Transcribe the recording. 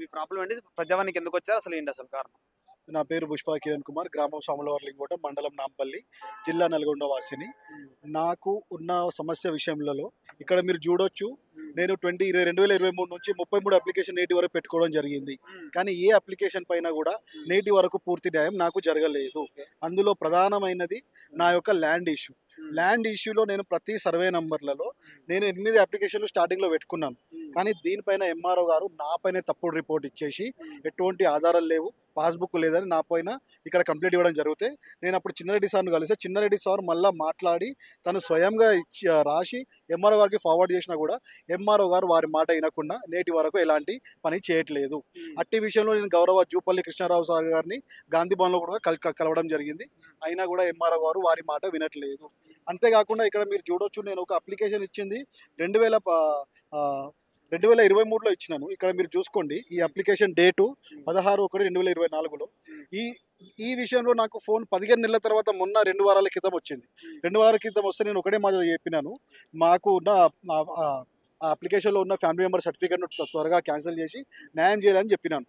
మీ problem ఏంటి? ప్రజావానికి ఎందుకొచ్చారు? అసలు ఏంటి అసలు కారణం? నా పేరు పుష్ప కిరణ్ కుమార్. గ్రామం సామలవర్లింగోట, మండలం నాంపల్లి, జిల్లా నల్గొండ వాసిని. నాకు ఉన్న సమస్య విషయంలో ఇక్కడ మీరు చూడొచ్చు, నేను 2023 నుంచి 33 అప్లికేషన్ నేటి వరకు పెట్టుకోవడం జరిగింది. కానీ ఏ అప్లికేషన్ పైన కూడా నేటి వరకు పూర్తి న్యాయం నాకు జరగలేదు. అందులో ప్రధానమైనది నా యొక్క ల్యాండ్ ఇష్యూ. ల్యాండ్ ఇష్యూలో నేను ప్రతి సర్వే నంబర్లలో నేను 8 అప్లికేషన్లు స్టార్టింగ్లో పెట్టుకున్నాను. కానీ దీనిపైన ఎంఆర్ఓ గారు నా పైన తప్పుడు రిపోర్ట్ ఇచ్చేసి ఎటువంటి ఆధారాలు లేవు, పాస్బుక్ లేదని నా పైన ఇక్కడ కంప్లైంట్ ఇవ్వడం జరిగితే నేను అప్పుడు చిన్నారెడ్డి సార్ని కలిస్తే చిన్నారెడ్డి సార్ మళ్ళీ మాట్లాడి తను స్వయంగా రాసి ఎంఆర్ఓ గారికి ఫార్వర్డ్ చేసినా కూడా ఎంఆర్ఓ గారు వారి మాట వినకుండా నేటి వరకు ఎలాంటి పని చేయట్లేదు. అట్టి విషయంలో నేను గౌరవ జూపల్లి కృష్ణారావు సార్ గారిని గాంధీ భవన్లో కూడా కలవడం జరిగింది. అయినా కూడా ఎంఆర్ఓ గారు వారి మాట వినట్లేదు. అంతేకాకుండా ఇక్కడ మీరు చూడొచ్చు, నేను ఒక అప్లికేషన్ ఇచ్చింది 2023లో ఇచ్చినాను. ఇక్కడ మీరు చూసుకోండి, ఈ అప్లికేషన్ డేటు 16/1/2024లో. ఈ ఈ విషయంలో నాకు ఫోన్ 15 నెలల తర్వాత మొన్న 2 వారాల క్రితం వచ్చింది. 2 వారాల క్రితం వస్తే నేను ఒకటే మాట చెప్పినాను, మాకు ఉన్న ఆ అప్లికేషన్లో ఉన్న ఫ్యామిలీ మెంబర్ సర్టిఫికేట్ను త్వరగా క్యాన్సిల్ చేసి న్యాయం చేయాలని చెప్పినాను.